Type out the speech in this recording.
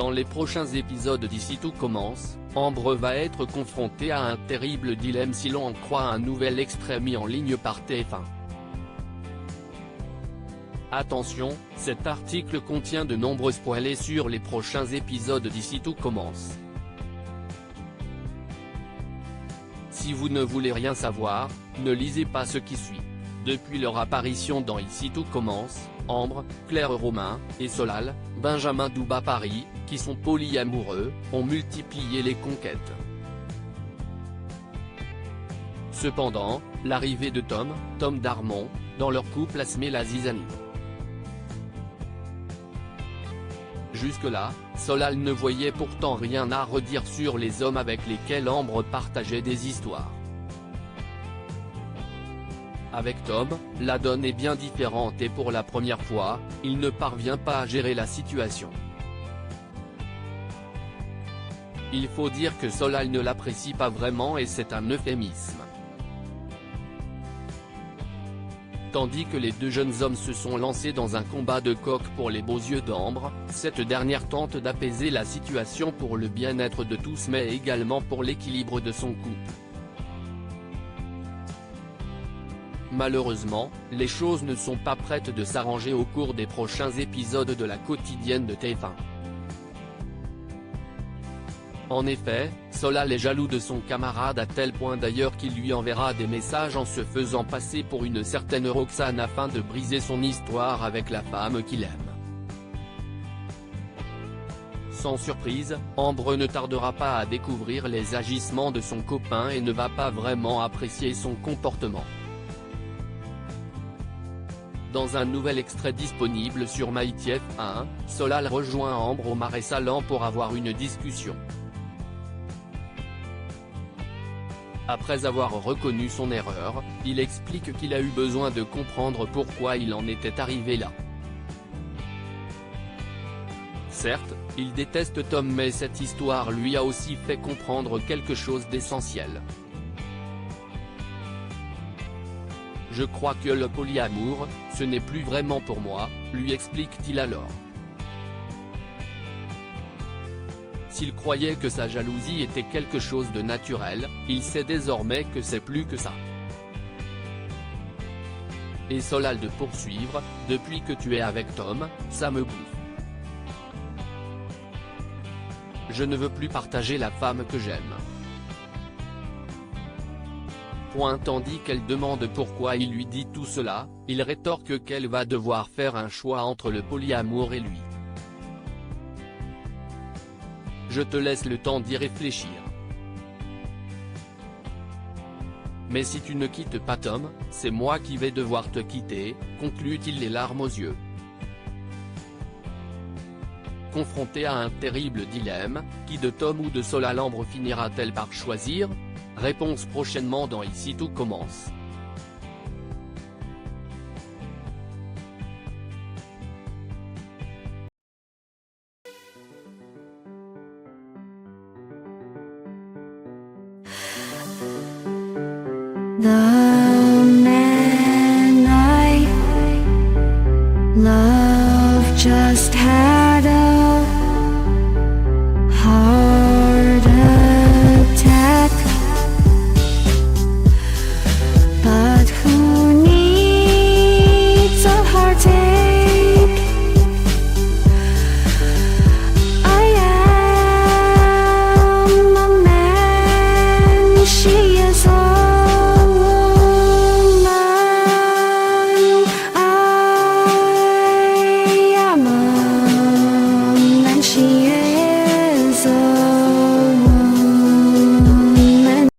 Dans les prochains épisodes d'Ici Tout Commence, Ambre va être confrontée à un terrible dilemme si l'on en croit un nouvel extrait mis en ligne par TF1. Attention, cet article contient de nombreux spoilers sur les prochains épisodes d'Ici Tout Commence. Si vous ne voulez rien savoir, ne lisez pas ce qui suit. Depuis leur apparition dans Ici Tout Commence, Ambre, Claire Romain, et Solal, Benjamin Douba Paris, qui sont polyamoureux, ont multiplié les conquêtes. Cependant, l'arrivée de Tom Darmon, dans leur couple a semé la zizanie. Jusque-là, Solal ne voyait pourtant rien à redire sur les hommes avec lesquels Ambre partageait des histoires. Avec Tom, la donne est bien différente et pour la première fois, il ne parvient pas à gérer la situation. Il faut dire que Solal ne l'apprécie pas vraiment et c'est un euphémisme. Tandis que les deux jeunes hommes se sont lancés dans un combat de coq pour les beaux yeux d'Ambre, cette dernière tente d'apaiser la situation pour le bien-être de tous mais également pour l'équilibre de son couple. Malheureusement, les choses ne sont pas prêtes de s'arranger au cours des prochains épisodes de la quotidienne de TF1. En effet, Solal est jaloux de son camarade à tel point d'ailleurs qu'il lui enverra des messages en se faisant passer pour une certaine Roxane afin de briser son histoire avec la femme qu'il aime. Sans surprise, Ambre ne tardera pas à découvrir les agissements de son copain et ne va pas vraiment apprécier son comportement. Dans un nouvel extrait disponible sur MyTF1, Solal rejoint Ambre au Marais Sallant pour avoir une discussion. Après avoir reconnu son erreur, il explique qu'il a eu besoin de comprendre pourquoi il en était arrivé là. Certes, il déteste Tom mais cette histoire lui a aussi fait comprendre quelque chose d'essentiel. Je crois que le polyamour, ce n'est plus vraiment pour moi, lui explique-t-il alors. S'il croyait que sa jalousie était quelque chose de naturel, il sait désormais que c'est plus que ça. Et Solal de poursuivre, depuis que tu es avec Tom, ça me bouffe. Je ne veux plus partager la femme que j'aime. Tandis qu'elle demande pourquoi il lui dit tout cela, il rétorque qu'elle va devoir faire un choix entre le polyamour et lui. Je te laisse le temps d'y réfléchir. Mais si tu ne quittes pas Tom, c'est moi qui vais devoir te quitter, conclut-il les larmes aux yeux. Confronté à un terrible dilemme, qui de Tom ou de Solal Ambre finira-t-elle par choisir? Réponse prochainement dans Ici Tout Commence. The